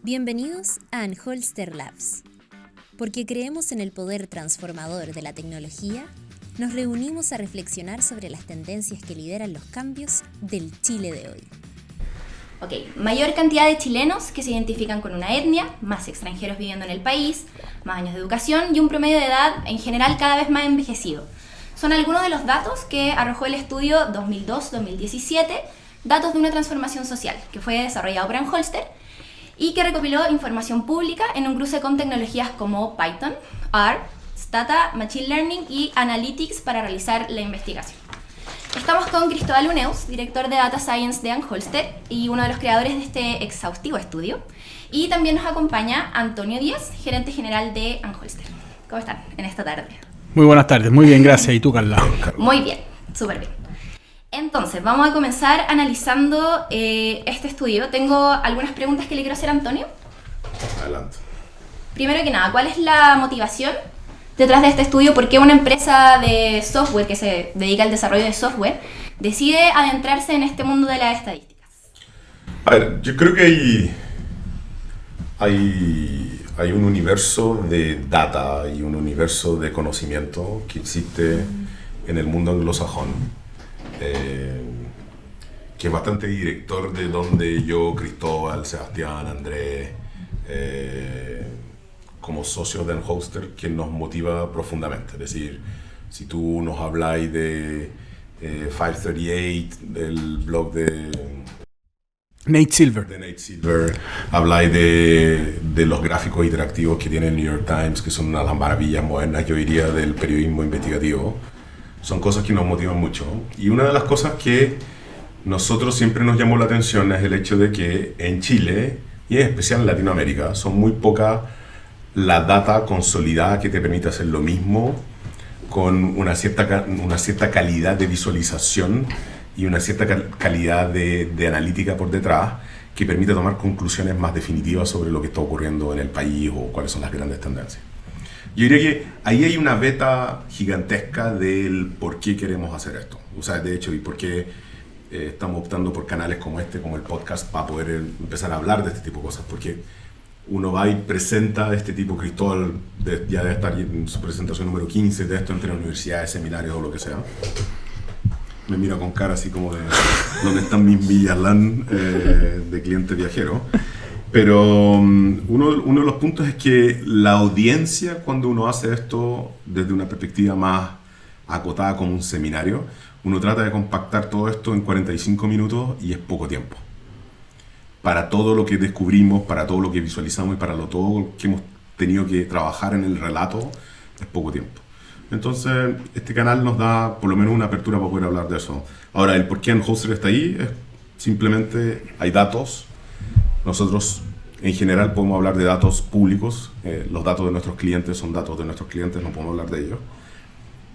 Bienvenidos a Anholster Labs. Porque creemos en el poder transformador de la tecnología, nos reunimos a reflexionar sobre las tendencias que lideran los cambios del Chile de hoy. Mayor cantidad de chilenos que se identifican con una etnia, más extranjeros viviendo en el país, más años de educación y un promedio de edad en general cada vez más envejecido. Son algunos de los datos que arrojó el estudio 2002-2017, datos de una transformación social, que fue desarrollado por Anholster y que recopiló información pública en un cruce con tecnologías como Python, R, Stata, Machine Learning y Analytics para realizar la investigación. Estamos con Cristóbal Uneus, director de Data Science de Anholster y uno de los creadores de este exhaustivo estudio. Y también nos acompaña Antonio Díaz, gerente general de Anholster. ¿Cómo están en esta tarde? Muy buenas tardes, muy bien, gracias. ¿Y tú, Carla? Muy bien, súper bien. Entonces, vamos a comenzar analizando este estudio. Tengo algunas preguntas que le quiero hacer a Antonio. Adelante. Primero que nada, ¿cuál es la motivación detrás de este estudio? ¿Por qué una empresa de software que se dedica al desarrollo de software decide adentrarse en este mundo de las estadísticas? A ver, yo creo que hay un universo de data y un universo de conocimiento que existe en el mundo anglosajón, que es bastante director de donde yo, Cristóbal, Sebastián, Andrés, como socios de Anholster, que nos motiva profundamente. Es decir, si tú nos habláis de 538, del blog de Nate Silver, habláis de los gráficos interactivos que tiene el New York Times, que son una de las maravillas modernas, yo diría, del periodismo investigativo. Son cosas que nos motivan mucho. Y una de las cosas que nosotros siempre nos llamó la atención es el hecho de que en Chile, y en especial en Latinoamérica, son muy pocas la data consolidada que te permite hacer lo mismo con una cierta calidad de visualización y una cierta calidad de analítica por detrás que permite tomar conclusiones más definitivas sobre lo que está ocurriendo en el país o cuáles son las grandes tendencias. Yo diría que ahí hay una beta gigantesca del por qué queremos hacer esto. O sea, de hecho, y por qué estamos optando por canales como este, como el podcast, para poder empezar a hablar de este tipo de cosas. Porque uno va y presenta este tipo, Cristóbal ya debe estar en su presentación número 15 de esto entre universidades, seminarios o lo que sea. Me mira con cara así como de ¿dónde están mis millas LAN de cliente viajero? Pero uno de los puntos es que la audiencia, cuando uno hace esto desde una perspectiva más acotada como un seminario, uno trata de compactar todo esto en 45 minutos y es poco tiempo. Para todo lo que descubrimos, para todo lo que visualizamos y para todo lo que hemos tenido que trabajar en el relato, es poco tiempo. Entonces, este canal nos da por lo menos una apertura para poder hablar de eso. Ahora, el por qué Anholster está ahí es simplemente hay datos. Nosotros, en general, podemos hablar de datos públicos. Los datos de nuestros clientes son datos de nuestros clientes, no podemos hablar de ellos.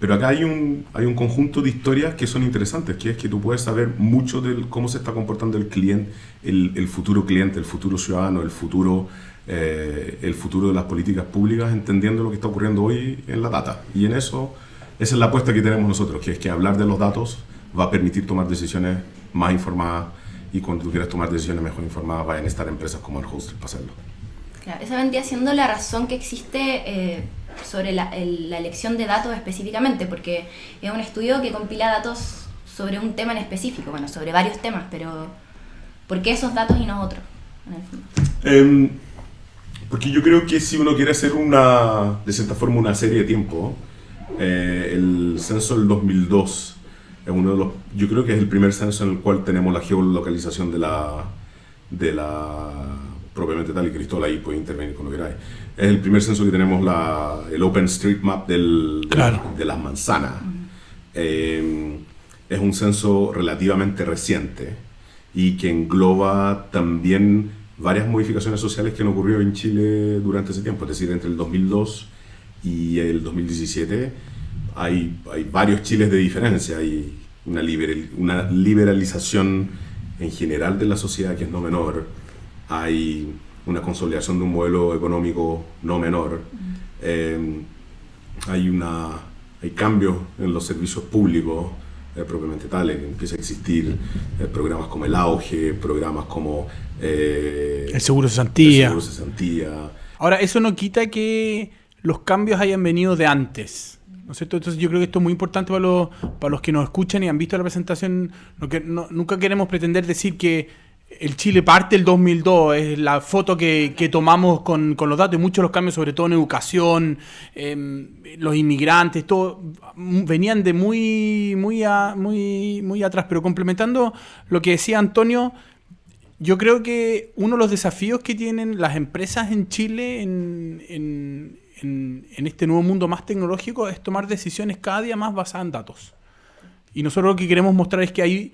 Pero acá hay un conjunto de historias que son interesantes, que es que tú puedes saber mucho de cómo se está comportando el cliente, el futuro cliente, el futuro ciudadano, el futuro de las políticas públicas, entendiendo lo que está ocurriendo hoy en la data. Y en eso, esa es la apuesta que tenemos nosotros, que es que hablar de los datos va a permitir tomar decisiones más informadas, y cuando tú quieras tomar decisiones mejor informadas, vayan a estar empresas como Anholster para hacerlo. Claro, esa vendría siendo la razón que existe sobre la elección de datos específicamente, porque es un estudio que compila datos sobre un tema en específico, bueno, sobre varios temas, pero ¿por qué esos datos y no otros? Porque yo creo que si uno quiere hacer de cierta forma una serie de tiempo, el censo del 2002 es uno de los, yo creo que es el primer censo en el cual tenemos la geolocalización de la propiamente tal, y Cristóbal ahí puede intervenir con lo que queráis. Es el primer censo que tenemos el OpenStreetMap de las manzanas. Es un censo relativamente reciente y que engloba también varias modificaciones sociales que han ocurrido en Chile durante ese tiempo. Es decir, entre el 2002 y el 2017 hay varios Chiles de diferencia. Hay una liberalización en general de la sociedad que es no menor. Hay una consolidación de un modelo económico no menor. Hay cambios en los servicios públicos propiamente tales, que empieza a existir programas como el Auge, programas como El seguro cesantía. El seguro cesantía. Ahora, eso no quita que los cambios hayan venido de antes, ¿no es cierto? Entonces yo creo que esto es muy importante para los que nos escuchan y han visto la presentación. Nunca queremos pretender decir que el Chile parte del 2002, es la foto que tomamos con los datos, y muchos de los cambios, sobre todo en educación, los inmigrantes, todo, venían de muy atrás. Pero complementando lo que decía Antonio, yo creo que uno de los desafíos que tienen las empresas en Chile en este nuevo mundo más tecnológico es tomar decisiones cada día más basadas en datos. Y nosotros lo que queremos mostrar es que hay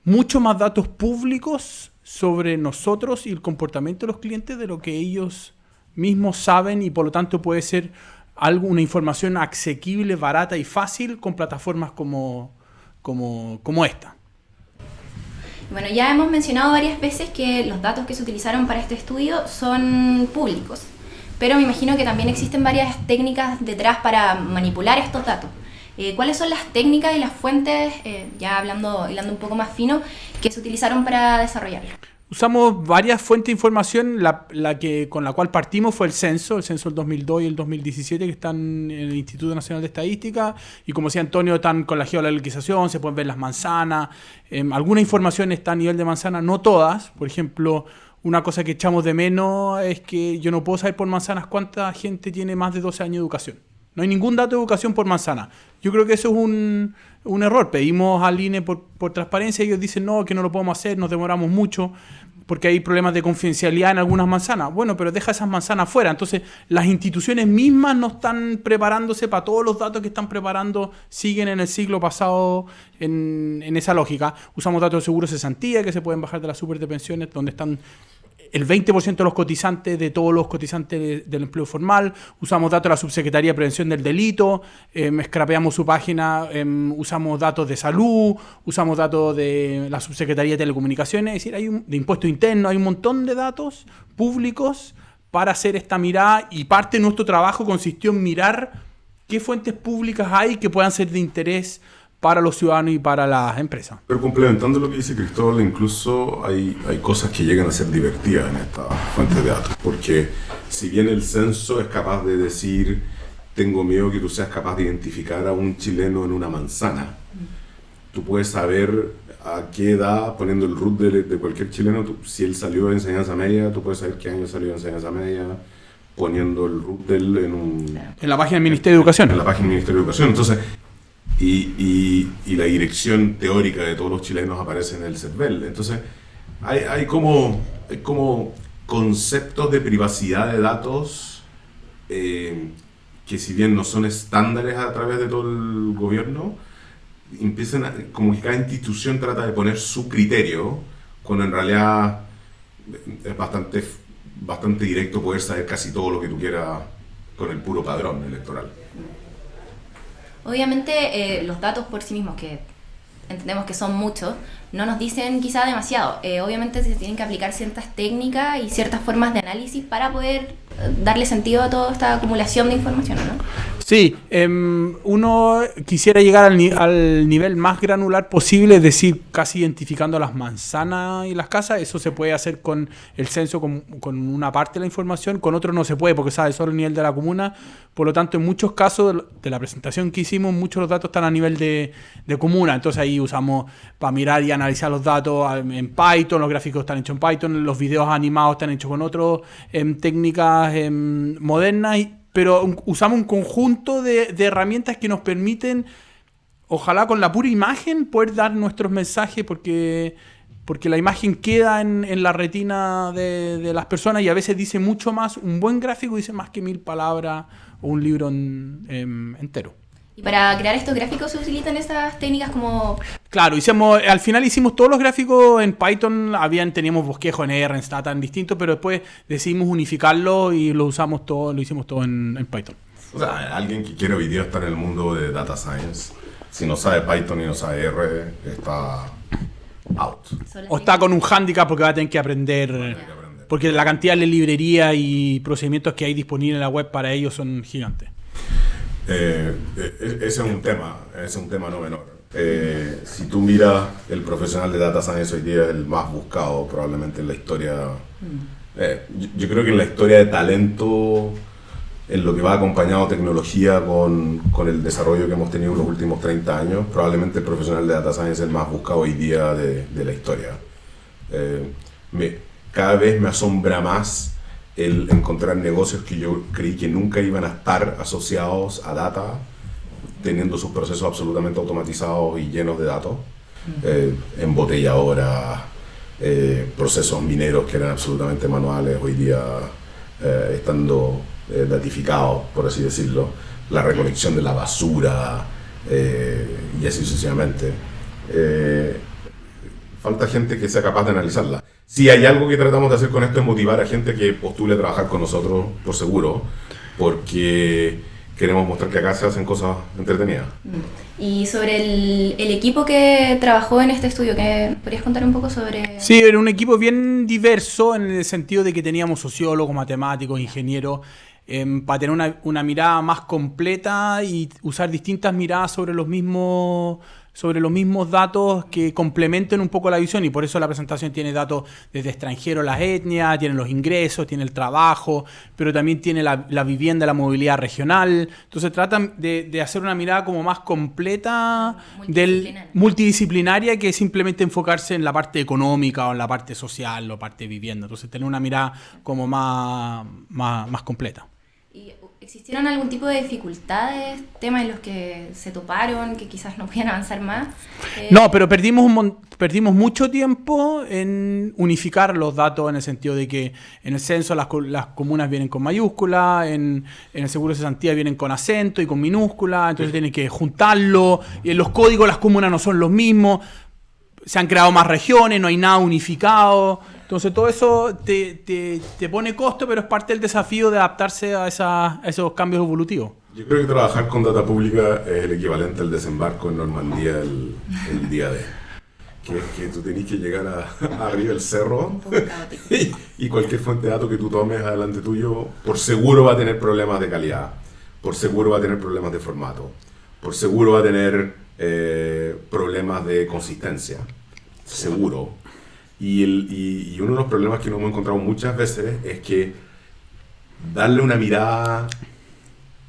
mucho más datos públicos sobre nosotros y el comportamiento de los clientes de lo que ellos mismos saben, y por lo tanto puede ser una información asequible, barata y fácil con plataformas como esta. Bueno, ya hemos mencionado varias veces que los datos que se utilizaron para este estudio son públicos, pero me imagino que también existen varias técnicas detrás para manipular estos datos. ¿Cuáles son las técnicas y las fuentes, ya hilando un poco más fino, que se utilizaron para desarrollarlo? Usamos varias fuentes de información. Con la cual partimos fue el censo del 2002 y el 2017, que están en el Instituto Nacional de Estadística, y como decía Antonio, están con la geolocalización, se pueden ver las manzanas. Alguna información está a nivel de manzana, no todas. Por ejemplo, una cosa que echamos de menos es que yo no puedo saber por manzanas cuánta gente tiene más de 12 años de educación. No hay ningún dato de educación por manzana. Yo creo que eso es un error. Pedimos al INE por transparencia y ellos dicen no, que no lo podemos hacer, nos demoramos mucho porque hay problemas de confidencialidad en algunas manzanas. Bueno, pero deja esas manzanas fuera. Entonces, las instituciones mismas no están preparándose para todos los datos que están preparando, siguen en el siglo pasado en esa lógica. Usamos datos de seguro cesantía que se pueden bajar de las super de pensiones, donde están el 20% de los cotizantes, de todos los cotizantes del empleo formal. Usamos datos de la Subsecretaría de Prevención del Delito, scrapeamos su página, usamos datos de salud, usamos datos de la Subsecretaría de Telecomunicaciones, es decir, de impuestos internos, hay un montón de datos públicos para hacer esta mirada, y parte de nuestro trabajo consistió en mirar qué fuentes públicas hay que puedan ser de interés para los ciudadanos y para las empresas. Pero complementando lo que dice Cristóbal, incluso hay cosas que llegan a ser divertidas en esta fuente de datos. Porque si bien el censo es capaz de decir, tengo miedo que tú seas capaz de identificar a un chileno en una manzana, tú puedes saber a qué edad, poniendo el root de cualquier chileno, si él salió de enseñanza media, tú puedes saber qué año salió de enseñanza media, poniendo el root de él en la página del Ministerio de Educación. En la página del Ministerio de Educación. Entonces, y la dirección teórica de todos los chilenos aparece en el CERVEL. Entonces, hay como conceptos de privacidad de datos que, si bien no son estándares a través de todo el gobierno, como que cada institución trata de poner su criterio, cuando en realidad es bastante directo poder saber casi todo lo que tú quieras con el puro padrón electoral. Obviamente los datos por sí mismos, que entendemos que son muchos, no nos dicen quizá demasiado. Obviamente se tienen que aplicar ciertas técnicas y ciertas formas de análisis para poder darle sentido a toda esta acumulación de información, ¿no? Sí, uno quisiera llegar al nivel más granular posible, es decir, casi identificando las manzanas y las casas. Eso se puede hacer con el censo, con una parte de la información, con otro no se puede porque sabe solo el nivel de la comuna. Por lo tanto, en muchos casos de la presentación que hicimos, muchos de los datos están a nivel de comuna. Entonces ahí usamos para mirar y analizar los datos en Python, los gráficos están hechos en Python, los videos animados están hechos con otras técnicas modernas, pero usamos un conjunto de herramientas que nos permiten, ojalá con la pura imagen, poder dar nuestros mensajes, porque la imagen queda en la retina de las personas, y a veces dice mucho más. Un buen gráfico dice más que 1000 palabras o un libro entero. ¿Y para crear estos gráficos se utilizan estas técnicas como...? Claro, al final hicimos todos los gráficos en Python. Teníamos bosquejo en R, en Stata, en distintos, pero después decidimos unificarlo y lo hicimos todo en Python. O sea, alguien que quiere hoy día estar en el mundo de data science, si no sabe Python y no sabe R, está out. O está con un hándicap porque va a tener que aprender. Porque la cantidad de librerías y procedimientos que hay disponibles en la web para ellos son gigantes. Ese es un tema no menor. Si tú miras, el profesional de Data Science hoy día es el más buscado probablemente en la historia. Yo creo que en la historia de talento, en lo que va acompañado tecnología con el desarrollo que hemos tenido en los últimos 30 años, probablemente el profesional de Data Science es el más buscado hoy día de la historia. Cada vez me asombra más el encontrar negocios que yo creí que nunca iban a estar asociados a data, teniendo sus procesos absolutamente automatizados y llenos de datos, embotelladoras, procesos mineros que eran absolutamente manuales, hoy día estando datificados, por así decirlo, la recolección de la basura y así sucesivamente. Falta gente que sea capaz de analizarla. Si hay algo que tratamos de hacer con esto es motivar a gente que postule a trabajar con nosotros, por seguro, porque queremos mostrar que acá se hacen cosas entretenidas. Y sobre el equipo que trabajó en este estudio, ¿qué podrías contar un poco sobre...? Sí, era un equipo bien diverso en el sentido de que teníamos sociólogos, matemáticos, ingenieros, para tener una mirada más completa y usar distintas miradas sobre los mismos datos que complementen un poco la visión, y por eso la presentación tiene datos desde extranjero, las etnias, tiene los ingresos, tiene el trabajo, pero también tiene la vivienda, la movilidad regional. Entonces tratan de hacer una mirada como más completa, multidisciplinaria, que simplemente enfocarse en la parte económica o en la parte social o parte de vivienda. Entonces tener una mirada como más completa. ¿Y existieron algún tipo de dificultades, temas en los que se toparon, que quizás no podían avanzar más? No, pero perdimos mucho tiempo en unificar los datos, en el sentido de que en el censo las comunas vienen con mayúscula, en el seguro de cesantía vienen con acento y con minúscula, entonces tienen que juntarlo, y en los códigos las comunas no son los mismos, se han creado más regiones, no hay nada unificado. Entonces todo eso te pone costo, pero es parte del desafío de adaptarse a esos cambios evolutivos. Yo creo que trabajar con data pública es el equivalente al desembarco en Normandía el día de... Que tú tenés que llegar arriba del cerro y cualquier fuente de datos que tú tomes adelante tuyo, por seguro va a tener problemas de calidad, por seguro va a tener problemas de formato, por seguro va a tener problemas de consistencia, seguro. Y uno de los problemas que nos hemos encontrado muchas veces es que darle una mirada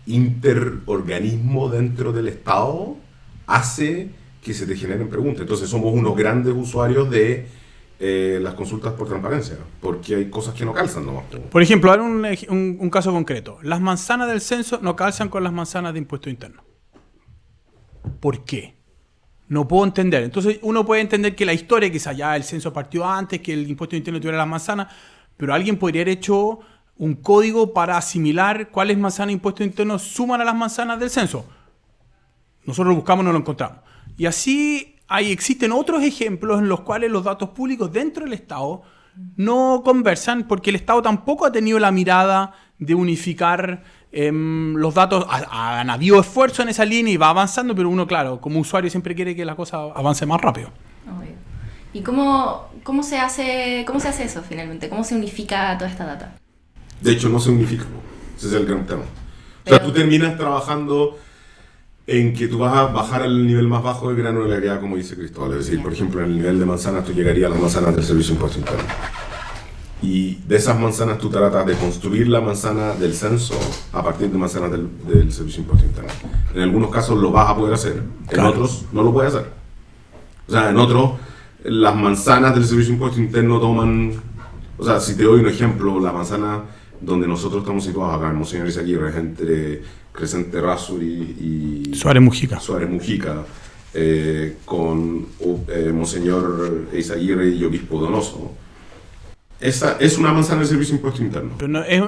interorganismo dentro del Estado hace que se te generen preguntas. Entonces somos unos grandes usuarios de las consultas por transparencia, porque hay cosas que no calzan nomás. Por ejemplo, ahora un caso concreto. Las manzanas del censo no calzan con las manzanas de impuesto interno. ¿Por qué? No puedo entender. Entonces uno puede entender que la historia, quizá ya el censo partió antes, que el impuesto interno tuviera las manzanas, pero alguien podría haber hecho un código para asimilar cuáles manzanas de impuesto interno suman a las manzanas del censo. Nosotros lo buscamos y no lo encontramos. Y así existen otros ejemplos en los cuales los datos públicos dentro del Estado no conversan, porque el Estado tampoco ha tenido la mirada de unificar los datos. Han habido esfuerzo en esa línea y va avanzando, pero uno, claro, como usuario siempre quiere que la cosa avance más rápido. Obvio. ¿Y cómo se hace eso finalmente? ¿Cómo se unifica toda esta data? De hecho, no se unifica. Ese es el gran tema. O sea, tú terminas trabajando en que tú vas a bajar al nivel más bajo de granularidad, como dice Cristóbal. Es decir, por ejemplo, en el nivel de manzanas tú llegarías a las manzanas del Servicio de Impuesto Interno. Y de esas manzanas tú tratas de construir la manzana del censo a partir de manzanas del Servicio de Impuesto Interno. En algunos casos lo vas a poder hacer, en otros no lo puedes hacer. O sea, en otros las manzanas del Servicio de Impuesto Interno toman... O sea, si te doy un ejemplo, la manzana donde nosotros estamos situados acá, en Monseñor Izaguirre, es entre Crescente Razo y Suárez Mujica. Con Monseñor Izaguirre y Obispo Donoso. Esa es una manzana del Servicio de Impuesto Interno.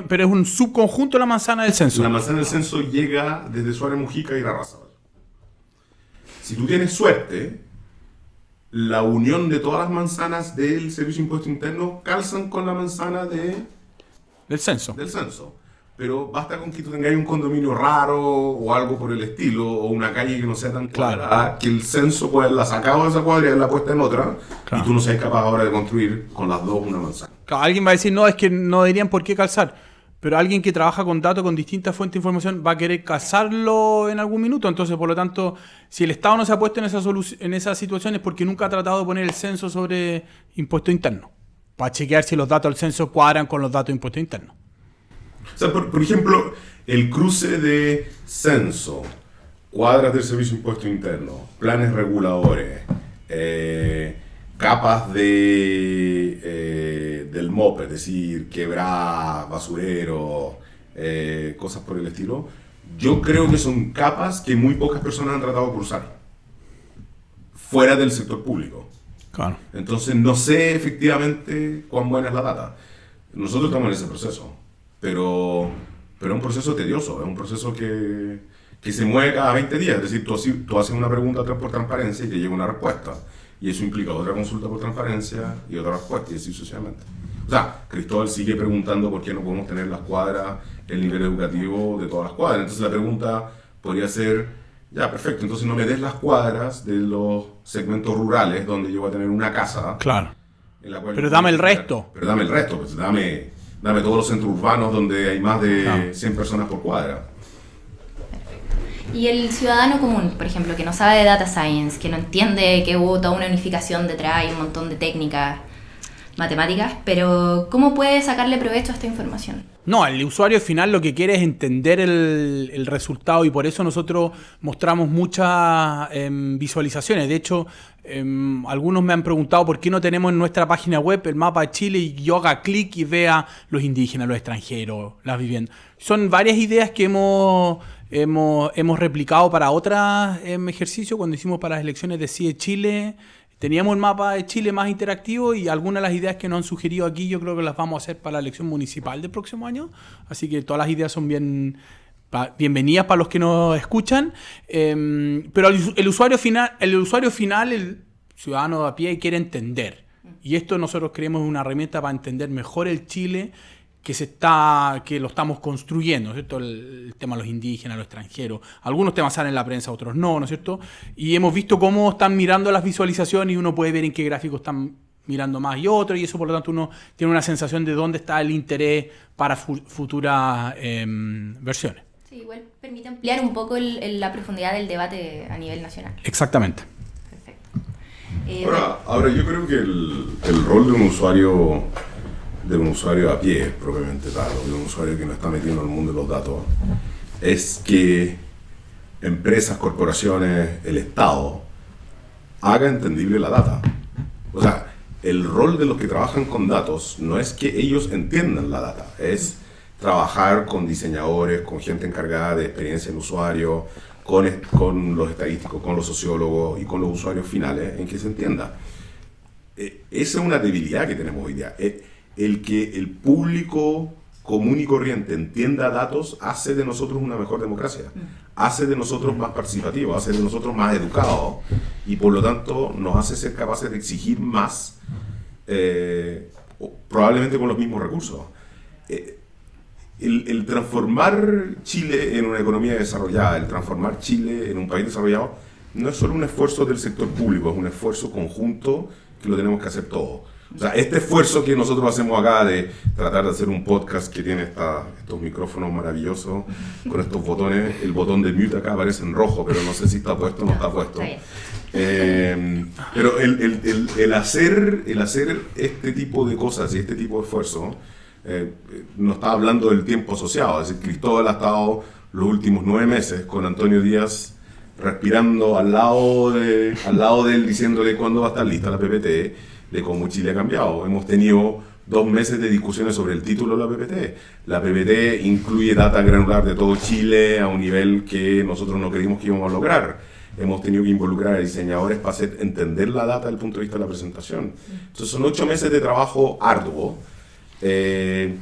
Pero es un subconjunto de la manzana del censo. La manzana del censo llega desde Suárez Mujica y Irarrázaval. Si tú tienes suerte, la unión de todas las manzanas del Servicio de Impuesto Interno calzan con la manzana del censo. Pero basta con que tú tengas un condominio raro o algo por el estilo, o una calle que no sea tan clara, que el censo pueda haberla sacado de esa cuadra y haberla puesta en otra, y tú no seas capaz ahora de construir con las dos una manzana. Claro, alguien va a decir, no, es que no dirían por qué calzar. pero alguien que trabaja con datos, con distintas fuentes de información, va a querer cazarlo en algún minuto. Entonces, por lo tanto, si el Estado no se ha puesto en esa situación es porque nunca ha tratado de poner el censo sobre impuesto interno, para chequear si los datos del censo cuadran con los datos de impuesto interno. O sea, por ejemplo, el cruce de censo, cuadras del servicio de impuesto interno, planes reguladores, capas del MOP, es decir, quebrada, basurero, cosas por el estilo, yo creo que son capas que muy pocas personas han tratado de cruzar fuera del sector público. Claro. Entonces no sé efectivamente cuán buena es la data. Nosotros estamos en ese proceso, pero es un proceso tedioso, es un proceso que se mueve cada 20 días. Es decir, tú haces una pregunta por transparencia y te llega una respuesta. Y eso implica otra consulta por transparencia y otra respuesta, y así sucesivamente. O sea, Cristóbal sigue preguntando por qué no podemos tener las cuadras, el nivel educativo de todas las cuadras. Entonces la pregunta podría ser, ya, perfecto, entonces no me des las cuadras de los segmentos rurales donde yo voy a tener una casa. Claro. En la cual Pero dame el resto. Pero dame el resto, pues dame todos los centros urbanos donde hay más de 100 personas por cuadra. Y el ciudadano común, por ejemplo, que no sabe de data science, que no entiende que hubo toda una unificación detrás y un montón de técnicas matemáticas, pero ¿cómo puede sacarle provecho a esta información? No, el usuario final lo que quiere es entender el resultado, y por eso nosotros mostramos muchas visualizaciones. De hecho, algunos me han preguntado por qué no tenemos en nuestra página web el mapa de Chile y yo haga clic y vea los indígenas, los extranjeros, las viviendas. Son varias ideas que hemos replicado para otros ejercicios. Cuando hicimos para las elecciones de CIE Chile, teníamos el mapa de Chile más interactivo, y algunas de las ideas que nos han sugerido aquí yo creo que las vamos a hacer para la elección municipal del próximo año. Así que todas las ideas son bienvenidas para los que nos escuchan. Pero el usuario final, el ciudadano de a pie, quiere entender. Y esto nosotros creemos una herramienta para entender mejor el Chile que lo estamos construyendo, ¿no es cierto? El tema de los indígenas, los extranjeros. Algunos temas salen en la prensa, otros no, ¿no es cierto? Y hemos visto cómo están mirando las visualizaciones y uno puede ver en qué gráfico están mirando más y otro, y eso por lo tanto uno tiene una sensación de dónde está el interés para futuras versiones. Sí, igual permite ampliar un poco la profundidad del debate a nivel nacional. Exactamente. Perfecto. Ahora yo creo que el rol de un usuario a pie, propiamente tal, o de un usuario que no está metido en el mundo de los datos, es que empresas, corporaciones, el Estado, haga entendible la data. O sea, el rol de los que trabajan con datos no es que ellos entiendan la data, es trabajar con diseñadores, con gente encargada de experiencia en usuario, con los estadísticos, con los sociólogos y con los usuarios finales, en que se entienda. Esa es una debilidad que tenemos hoy día. El que el público común y corriente entienda datos hace de nosotros una mejor democracia, hace de nosotros más participativos, hace de nosotros más educados, y por lo tanto nos hace ser capaces de exigir más, probablemente con los mismos recursos. El transformar Chile en una economía desarrollada, el transformar Chile en un país desarrollado, no es solo un esfuerzo del sector público, es un esfuerzo conjunto que lo tenemos que hacer todos. O sea, este esfuerzo que nosotros hacemos acá de tratar de hacer un podcast que tiene estos micrófonos maravillosos, con estos botones, el botón de mute acá aparece en rojo, pero no sé si está puesto o no está puesto. Pero el hacer este tipo de cosas y este tipo de esfuerzo, no está hablando del tiempo asociado. Es decir, Cristóbal ha estado los últimos 9 meses con Antonio Díaz respirando al lado de él, diciéndole cuándo va a estar lista la PPT, de cómo Chile ha cambiado. Hemos tenido 2 meses de discusiones sobre el título de la PPT. La PPT incluye data granular de todo Chile a un nivel que nosotros no creímos que íbamos a lograr. Hemos tenido que involucrar a diseñadores para hacer entender la data desde el punto de vista de la presentación. Entonces son 8 meses de trabajo arduo, que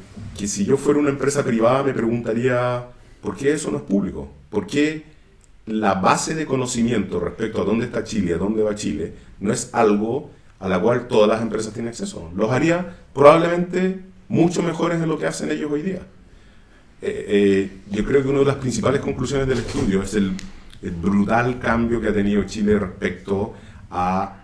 si yo fuera una empresa privada me preguntaría, ¿por qué eso no es público? ¿Por qué la base de conocimiento respecto a dónde está Chile, a dónde va Chile, no es algo a la cual todas las empresas tienen acceso? Los haría probablemente mucho mejores de lo que hacen ellos hoy día. Yo creo que una de las principales conclusiones del estudio es el brutal cambio que ha tenido Chile respecto a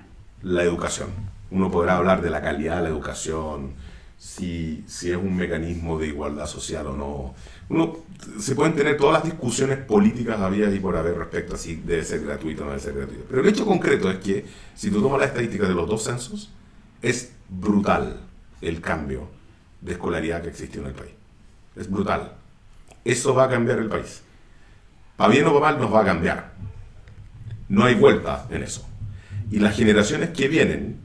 la educación. Uno podrá hablar de la calidad de la educación, si es un mecanismo de igualdad social o no. Se pueden tener todas las discusiones políticas habidas y por haber respecto a si debe ser gratuito o no debe ser gratuito. Pero el hecho concreto es que, si tú tomas las estadísticas de los dos censos, es brutal el cambio de escolaridad que existe en el país. Es brutal. Eso va a cambiar el país. Para bien o para mal nos va a cambiar. No hay vuelta en eso. Y las generaciones que vienen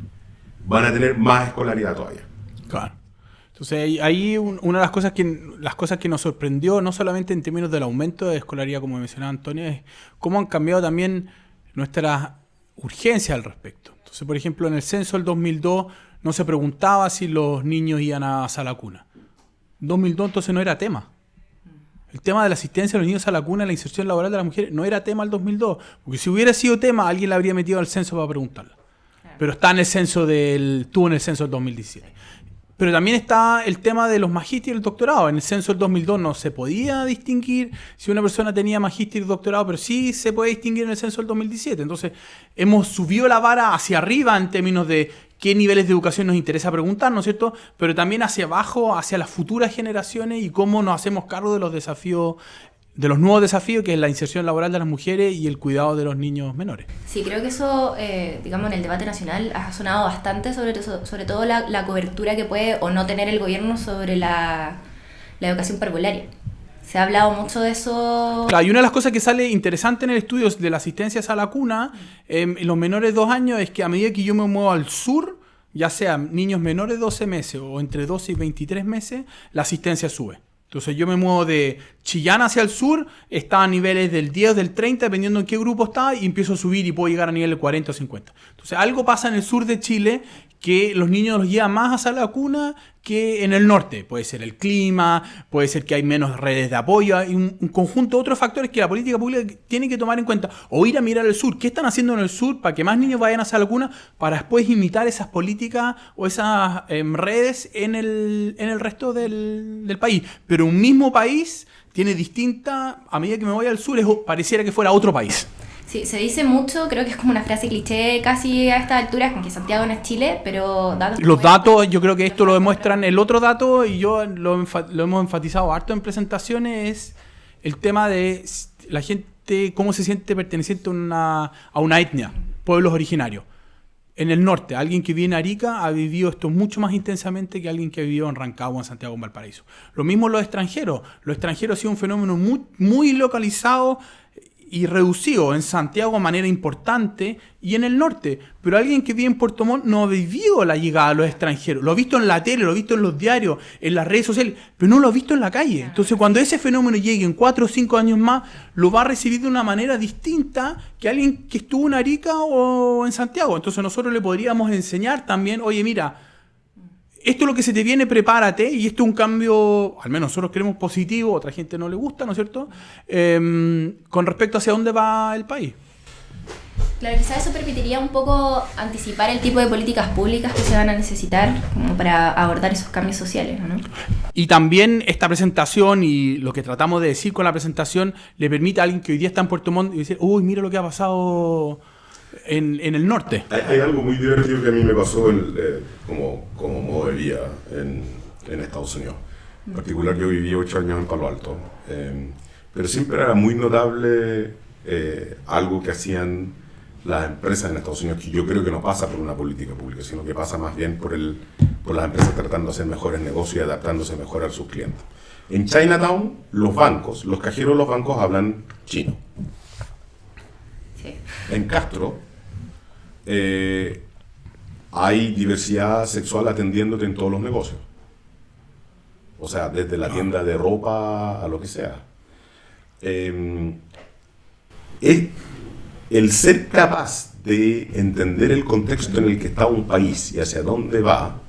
van a tener más escolaridad todavía. Claro. Entonces ahí una de las cosas que nos sorprendió, no solamente en términos del aumento de escolaridad, como mencionaba Antonio, es cómo han cambiado también nuestras urgencias al respecto. Entonces, por ejemplo, en el censo del 2002 no se preguntaba si los niños iban a sala cuna. En 2002 entonces no era tema. El tema de la asistencia de los niños a la cuna, la inserción laboral de las mujeres, no era tema el 2002. Porque si hubiera sido tema, alguien la habría metido al censo para preguntarla. Claro. Pero está en el censo estuvo en el censo del 2017. Pero también está el tema de los magísteres y el doctorado. En el censo del 2002 no se podía distinguir si una persona tenía magíster y doctorado, pero sí se puede distinguir en el censo del 2017. Entonces, hemos subido la vara hacia arriba en términos de qué niveles de educación nos interesa preguntar, ¿no es cierto? Pero también hacia abajo, hacia las futuras generaciones y cómo nos hacemos cargo de los desafíos, de los nuevos desafíos, que es la inserción laboral de las mujeres y el cuidado de los niños menores. Sí, creo que eso, digamos, en el debate nacional ha sonado bastante, sobre todo la cobertura que puede o no tener el gobierno sobre la educación parvularia. Se ha hablado mucho de eso. Claro, y una de las cosas que sale interesante en el estudio de la asistencia a la cuna en los menores de 2 años es que a medida que yo me muevo al sur, ya sean niños menores de 12 meses o entre 12 y 23 meses, la asistencia sube. Entonces yo me muevo de Chillán hacia el sur, está a niveles del 10 o del 30, dependiendo en qué grupo está, y empiezo a subir y puedo llegar a nivel del 40 o 50. Entonces algo pasa en el sur de Chile que los niños los llevan más a la cuna que en el norte. Puede ser el clima, puede ser que hay menos redes de apoyo, hay un conjunto de otros factores que la política pública tiene que tomar en cuenta. O ir a mirar al sur. ¿Qué están haciendo en el sur para que más niños vayan a la cuna? Para después imitar esas políticas o esas redes en el resto del país. Pero un mismo país tiene distinta, a medida que me voy al sur, pareciera que fuera otro país. Sí, se dice mucho, creo que es como una frase cliché casi a estas alturas, con que Santiago no es Chile, pero los datos, yo creo que esto lo demuestran. El otro dato, y yo lo hemos enfatizado harto en presentaciones, es el tema de la gente, cómo se siente perteneciente a una etnia, pueblos originarios. En el norte, alguien que vive en Arica ha vivido esto mucho más intensamente que alguien que ha vivido en Rancagua, en Santiago, en Valparaíso. Lo mismo los extranjeros. Los extranjeros ha sido un fenómeno muy, muy localizado y reducido en Santiago de manera importante y en el norte. Pero alguien que vive en Puerto Montt no ha vivido la llegada de los extranjeros. Lo ha visto en la tele, lo ha visto en los diarios, en las redes sociales, pero no lo ha visto en la calle. Entonces, cuando ese fenómeno llegue en 4 o 5 años más, lo va a recibir de una manera distinta que alguien que estuvo en Arica o en Santiago. Entonces, nosotros le podríamos enseñar también, oye, mira, esto es lo que se te viene, prepárate, y esto es un cambio, al menos nosotros creemos positivo, a otra gente no le gusta, ¿no es cierto?, con respecto hacia dónde va el país. Claro, quizás eso permitiría un poco anticipar el tipo de políticas públicas que se van a necesitar como para abordar esos cambios sociales, ¿no? Y también esta presentación y lo que tratamos de decir con la presentación le permite a alguien que hoy día está en Puerto Montt y decir, uy, mira lo que ha pasado en el norte. Hay algo muy divertido que a mí me pasó como modo de vida en Estados Unidos. En particular, yo viví 8 años en Palo Alto, pero siempre era muy notable algo que hacían las empresas en Estados Unidos, que yo creo que no pasa por una política pública, sino que pasa más bien por las empresas tratando de hacer mejores negocios y adaptándose mejor a sus clientes. En Chinatown, los cajeros de los bancos hablan chino. Sí. En Castro hay diversidad sexual atendiéndote en todos los negocios. O sea, desde la tienda de ropa a lo que sea. El ser capaz de entender el contexto en el que está un país y hacia dónde va,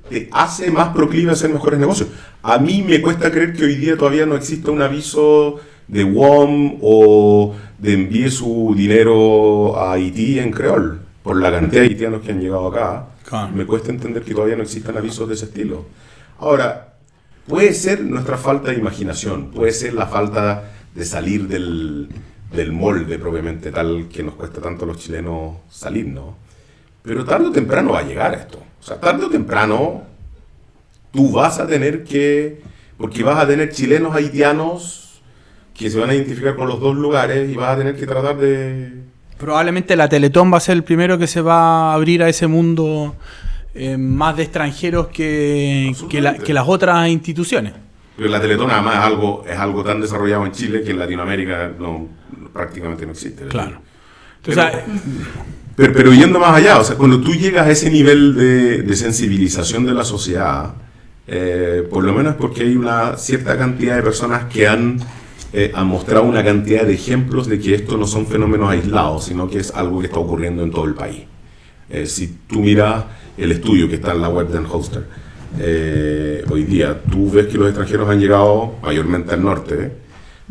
te hace más proclive a hacer mejores negocios. A mí me cuesta creer que hoy día todavía no exista un aviso de WOM o de envíe su dinero a Haití en creol, por la cantidad de haitianos que han llegado acá. Claro. Me cuesta entender que todavía no existan avisos de ese estilo. Ahora, puede ser nuestra falta de imaginación, puede ser la falta de salir del molde propiamente tal que nos cuesta tanto a los chilenos salir, ¿no? Pero tarde o temprano va a llegar esto. O sea, tarde o temprano, tú vas a tener que, porque vas a tener chilenos haitianos que se van a identificar con los dos lugares y vas a tener que tratar de... Probablemente la Teletón va a ser el primero que se va a abrir a ese mundo más de extranjeros que las otras instituciones. Pero la Teletón además es algo tan desarrollado en Chile que en Latinoamérica prácticamente no existe. Claro. Entonces, pero yendo más allá, o sea, cuando tú llegas a ese nivel de sensibilización de la sociedad, por lo menos es porque hay una cierta cantidad de personas que han mostrado una cantidad de ejemplos de que esto no son fenómenos aislados, sino que es algo que está ocurriendo en todo el país. Si tú miras el estudio que está en la web de Anholster, hoy día tú ves que los extranjeros han llegado mayormente al norte,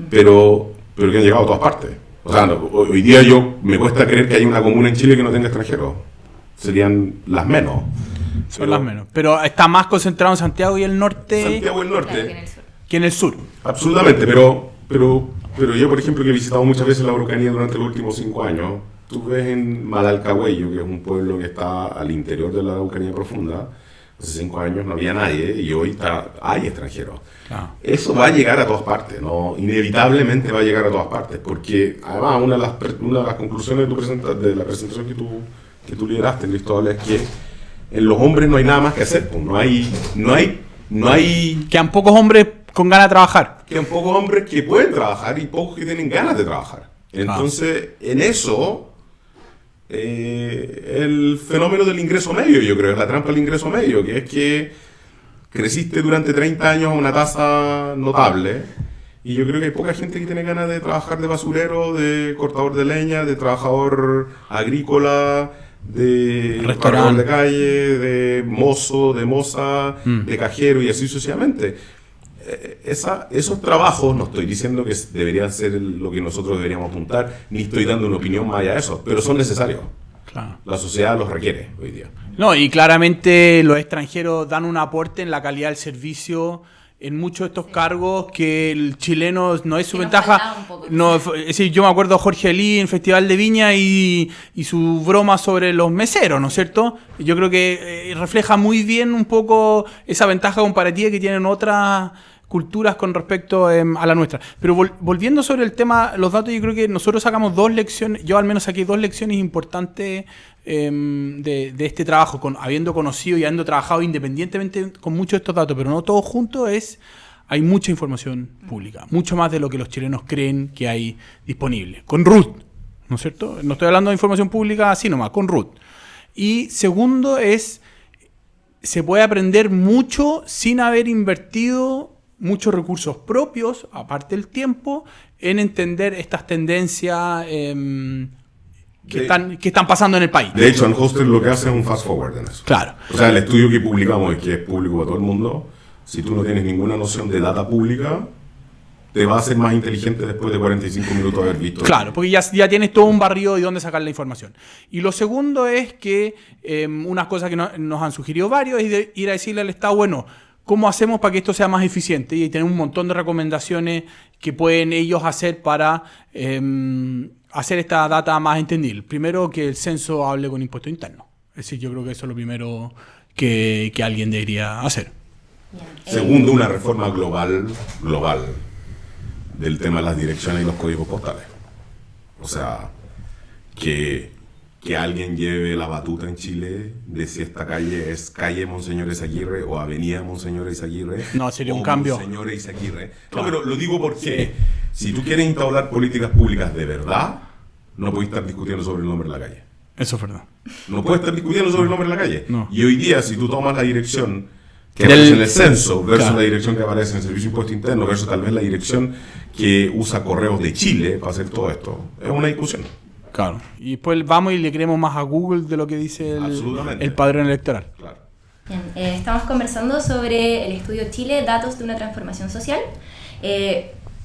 pero que han llegado a todas partes. O sea, hoy día me cuesta creer que hay una comuna en Chile que no tenga extranjeros. Serían las menos. Son las menos. Pero está más concentrado en Santiago y el norte. Santiago y el norte. Claro, Que en el sur. Absolutamente, pero yo, por ejemplo, que he visitado muchas veces la Araucanía durante los últimos 5 años, tú ves en Malalcahuello, que es un pueblo que está al interior de la Araucanía profunda, hace 5 años no había nadie y hoy hay extranjeros. Claro. Eso va a llegar a todas partes, ¿no? Inevitablemente va a llegar a todas partes, porque además una de las conclusiones de la presentación que tú lideraste, Cristóbal, es que en los hombres no hay nada más que hacer, pues. No hay Quedan pocos hombres con ganas de trabajar. Quedan pocos hombres que pueden trabajar y pocos que tienen ganas de trabajar. Entonces, en eso, el fenómeno del ingreso medio, yo creo, es la trampa del ingreso medio, que es que creciste durante 30 años a una tasa notable, y yo creo que hay poca gente que tiene ganas de trabajar de basurero, de cortador de leña, de trabajador agrícola, de barredor de calle, de mozo, de moza, de cajero y así sucesivamente. Esos trabajos, no estoy diciendo que deberían ser lo que nosotros deberíamos apuntar, ni estoy dando una opinión más allá de eso, pero son necesarios. Claro. La sociedad los requiere hoy día. No, y claramente los extranjeros dan un aporte en la calidad del servicio en muchos de estos cargos que el chileno no es su ventaja. No, es decir, yo me acuerdo a Jorge Alí en Festival de Viña y su broma sobre los meseros, ¿no es cierto? Yo creo que refleja muy bien un poco esa ventaja comparativa que tienen otras culturas con respecto a la nuestra. Pero volviendo sobre el tema, los datos, yo creo que nosotros sacamos 2 lecciones, yo al menos saqué 2 lecciones importantes de este trabajo, habiendo conocido y habiendo trabajado independientemente con muchos de estos datos, pero no todos juntos, hay mucha información pública, mucho más de lo que los chilenos creen que hay disponible. Con RUT, ¿no es cierto? No estoy hablando de información pública así nomás, con RUT. Y segundo se puede aprender mucho sin haber invertido muchos recursos propios, aparte del tiempo, en entender estas tendencias que están pasando en el país. De hecho, Anholster lo que hace es un fast forward en eso. Claro. O sea, el estudio que publicamos, que es público para todo el mundo, si tú no tienes ninguna noción de data pública, te va a hacer más inteligente después de 45 minutos de haber visto. Claro, porque ya tienes todo un barrido de dónde sacar la información. Y lo segundo es que unas cosas que nos han sugerido varios es ir a decirle al Estado, bueno, ¿cómo hacemos para que esto sea más eficiente? Y tenemos un montón de recomendaciones que pueden ellos hacer para hacer esta data más entendible. Primero, que el censo hable con impuesto interno. Es decir, yo creo que eso es lo primero que alguien debería hacer. Bien. Segundo, una reforma global del tema de las direcciones y los códigos postales. O sea, que alguien lleve la batuta en Chile de si esta calle es calle Monseñor Izaguirre o avenida Monseñor Izaguirre. No, sería un cambio. Monseñor Izaguirre. Claro. No, pero lo digo porque si tú quieres instaurar políticas públicas de verdad, no puedes estar discutiendo sobre el nombre de la calle. Eso es verdad. No puedes estar discutiendo sobre el nombre de la calle. No. Y hoy día, si tú tomas la dirección que aparece en el censo versus claro, la dirección que aparece en el Servicio de Impuesto Interno versus tal vez la dirección que usa Correos de Chile para hacer todo esto, es una discusión. Claro. Y después vamos y le creemos más a Google de lo que dice el padrón electoral. Claro. Bien, estamos conversando sobre el estudio Chile, datos de una transformación social.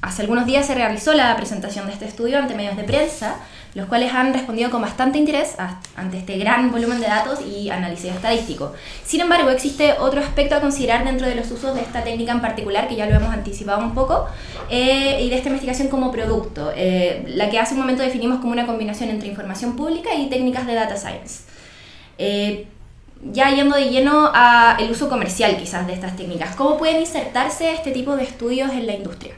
Hace algunos días se realizó la presentación de este estudio ante medios de prensa, los cuales han respondido con bastante interés ante este gran volumen de datos y análisis estadístico. Sin embargo, existe otro aspecto a considerar dentro de los usos de esta técnica en particular, que ya lo hemos anticipado un poco, y de esta investigación como producto, la que hace un momento definimos como una combinación entre información pública y técnicas de data science. ya yendo de lleno al uso comercial quizás de estas técnicas, ¿cómo pueden insertarse este tipo de estudios en la industria?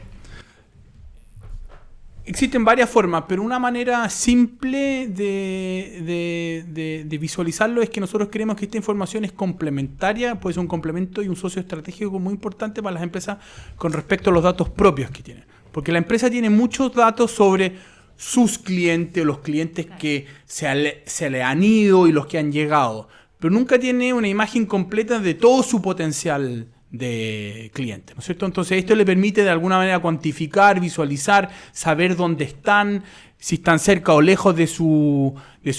Existen varias formas, pero una manera simple de visualizarlo es que nosotros creemos que esta información es complementaria, puede ser un complemento y un socio estratégico muy importante para las empresas con respecto a los datos propios que tienen. Porque la empresa tiene muchos datos sobre sus clientes, los clientes que se le han ido y los que han llegado, pero nunca tiene una imagen completa de todo su potencial de cliente, ¿no es cierto? Entonces esto le permite de alguna manera cuantificar, visualizar, saber dónde están, si están cerca o lejos de sus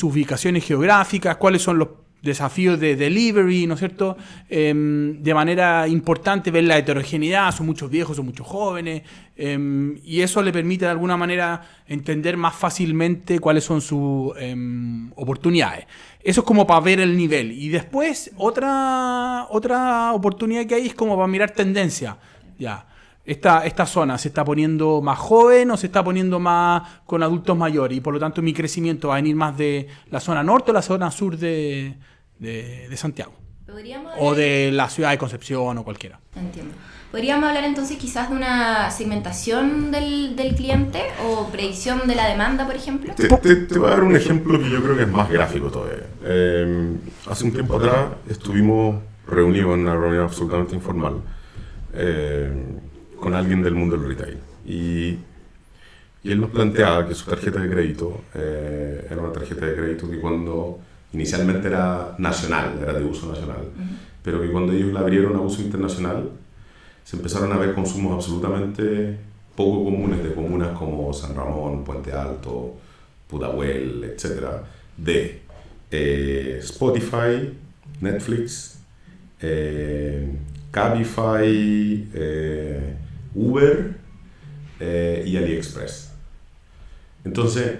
ubicaciones geográficas, cuáles son los desafíos de delivery, ¿no es cierto? De manera importante ver la heterogeneidad, son muchos viejos, son muchos jóvenes, y eso le permite de alguna manera entender más fácilmente cuáles son sus oportunidades. Eso es como para ver el nivel. Y después, otra oportunidad que hay es como para mirar tendencia. Ya, esta zona se está poniendo más joven o se está poniendo más con adultos mayores. Y por lo tanto mi crecimiento va a venir más de la zona norte o la zona sur de Santiago. O de la ciudad de Concepción o cualquiera. Entiendo. ¿Podríamos hablar entonces quizás de una segmentación del cliente o predicción de la demanda, por ejemplo? Te voy a dar un ejemplo que yo creo que es más gráfico todavía. Hace un tiempo atrás estuvimos reunidos en una reunión absolutamente informal con alguien del mundo del retail. Y él nos planteaba que su tarjeta de crédito era una tarjeta de crédito que cuando inicialmente era nacional, era de uso nacional, pero que cuando ellos la abrieron a uso internacional, se empezaron a ver consumos absolutamente poco comunes de comunas como San Ramón, Puente Alto, Pudahuel, etc. de Spotify, Netflix, Cabify, Uber y AliExpress. Entonces,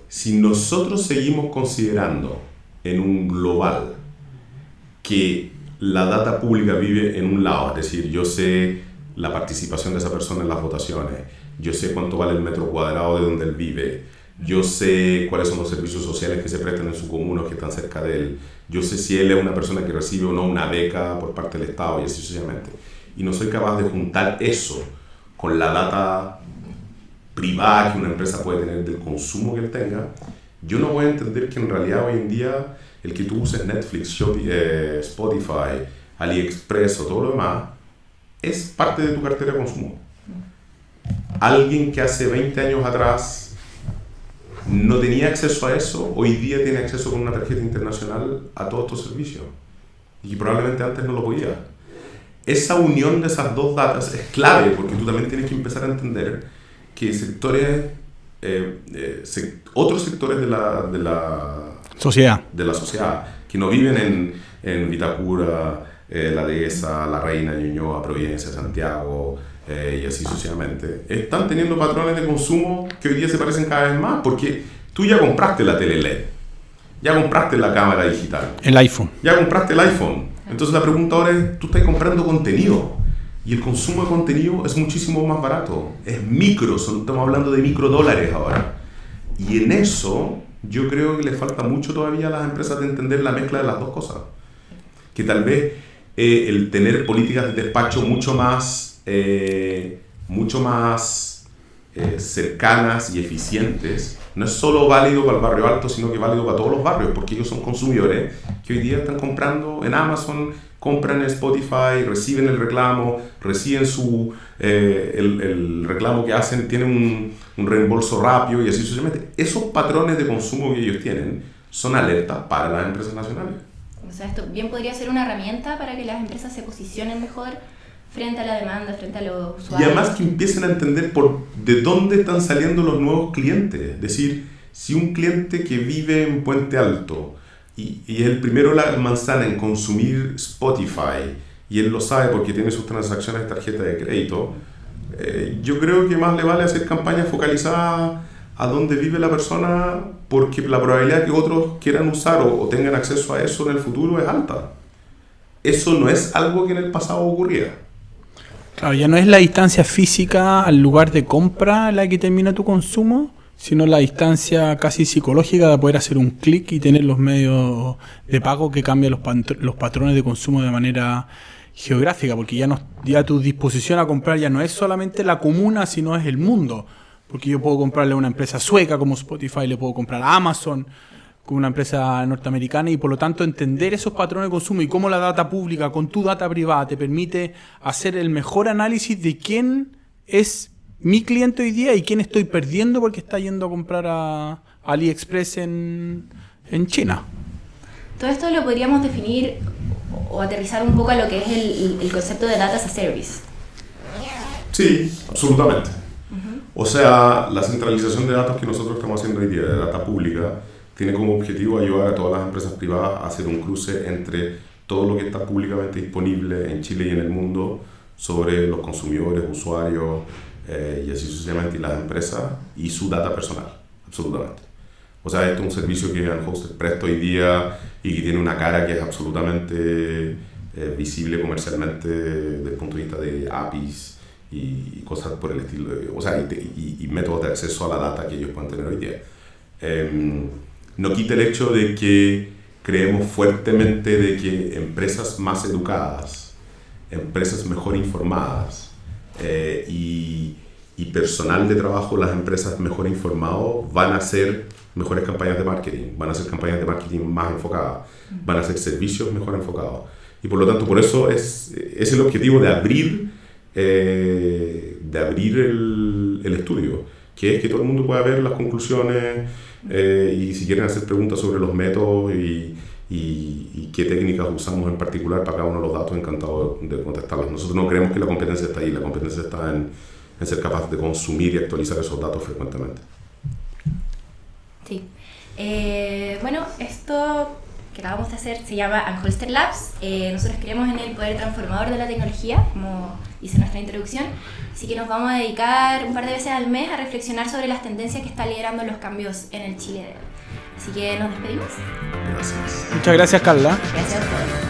si nosotros seguimos considerando en un global que la data pública vive en un lado, es decir, yo sé la participación de esa persona en las votaciones, yo sé cuánto vale el metro cuadrado de donde él vive, yo sé cuáles son los servicios sociales que se prestan en su comuna o que están cerca de él, yo sé si él es una persona que recibe o no una beca por parte del Estado y así sucesivamente. Y no soy capaz de juntar eso con la data privada que una empresa puede tener del consumo que él tenga, yo no voy a entender que en realidad hoy en día el que tú uses Netflix, Spotify, AliExpress o todo lo demás es parte de tu cartera de consumo. Alguien que hace 20 años atrás no tenía acceso a eso, hoy día tiene acceso con una tarjeta internacional a todos estos servicios y probablemente antes no lo podía. Esa unión de esas dos datas es clave porque tú también tienes que empezar a entender que sectores, otros sectores de la sociedad que no viven en Vitacura, La Dehesa, La Reina, Ñuñoa, Providencia, Santiago y así sucesivamente, están teniendo patrones de consumo que hoy día se parecen cada vez más porque tú ya compraste la tele LED, ya compraste la cámara digital, el iPhone, ya compraste el iPhone. Entonces la pregunta ahora es, tú estás comprando contenido y el consumo de contenido es muchísimo más barato, es micro, estamos hablando de microdólares ahora, y en eso yo creo que le falta mucho todavía a las empresas de entender la mezcla de las dos cosas. Que tal vez el tener políticas de despacho mucho más cercanas y eficientes no es solo válido para el barrio alto, sino que es válido para todos los barrios, porque ellos son consumidores que hoy día están comprando en Amazon, compran en Spotify, reciben el reclamo, reciben el reclamo que hacen, tienen un reembolso rápido y así sucesivamente. Esos patrones de consumo que ellos tienen son alertas para las empresas nacionales. O sea, esto bien podría ser una herramienta para que las empresas se posicionen mejor frente a la demanda, frente a los usuarios. Y además que empiecen a entender de dónde están saliendo los nuevos clientes. Es decir, si un cliente que vive en Puente Alto y es el primero en la manzana en consumir Spotify, y él lo sabe porque tiene sus transacciones de tarjeta de crédito, yo creo que más le vale hacer campañas focalizadas a dónde vive la persona, porque la probabilidad que otros quieran usar o tengan acceso a eso en el futuro es alta. Eso no es algo que en el pasado ocurría. Claro, ya no es la distancia física al lugar de compra la que termina tu consumo, sino la distancia casi psicológica de poder hacer un clic y tener los medios de pago que cambian los patrones de consumo de manera geográfica, porque ya tu disposición a comprar ya no es solamente la comuna, sino es el mundo. Porque yo puedo comprarle a una empresa sueca como Spotify, le puedo comprar a Amazon como una empresa norteamericana, y por lo tanto entender esos patrones de consumo y cómo la data pública con tu data privada te permite hacer el mejor análisis de quién es mi cliente hoy día y quién estoy perdiendo porque está yendo a comprar a AliExpress en China. Todo esto lo podríamos definir o aterrizar un poco a lo que es el concepto de Data as a Service. Sí, absolutamente. O sea, la centralización de datos que nosotros estamos haciendo hoy día, de data pública, tiene como objetivo ayudar a todas las empresas privadas a hacer un cruce entre todo lo que está públicamente disponible en Chile y en el mundo sobre los consumidores, usuarios y así sucesivamente, y las empresas y su data personal, absolutamente. O sea, esto es un servicio que Unhosted presta hoy día y que tiene una cara que es absolutamente visible comercialmente desde el punto de vista de APIs y cosas por el estilo, o sea, y métodos de acceso a la data que ellos pueden tener hoy día. No quita el hecho de que creemos fuertemente de que empresas más educadas, empresas mejor informadas y personal de trabajo, las empresas mejor informados, van a hacer mejores campañas de marketing, van a hacer campañas de marketing más enfocadas, van a hacer servicios mejor enfocados. Y por lo tanto, por eso es el objetivo de abrir el estudio, que es que todo el mundo pueda ver las conclusiones y si quieren hacer preguntas sobre los métodos y qué técnicas usamos en particular para cada uno de los datos, encantado de contestarlas. Nosotros no creemos que la competencia está ahí, la competencia está en ser capaz de consumir y actualizar esos datos frecuentemente. Sí. Bueno, esto que acabamos de hacer se llama Unholster Labs. Nosotros creemos en el poder transformador de la tecnología, como dice nuestra introducción, así que nos vamos a dedicar un par de veces al mes a reflexionar sobre las tendencias que están liderando los cambios en el Chile de hoy. Así que nos despedimos. Gracias. Muchas gracias, Carla. Gracias a ustedes.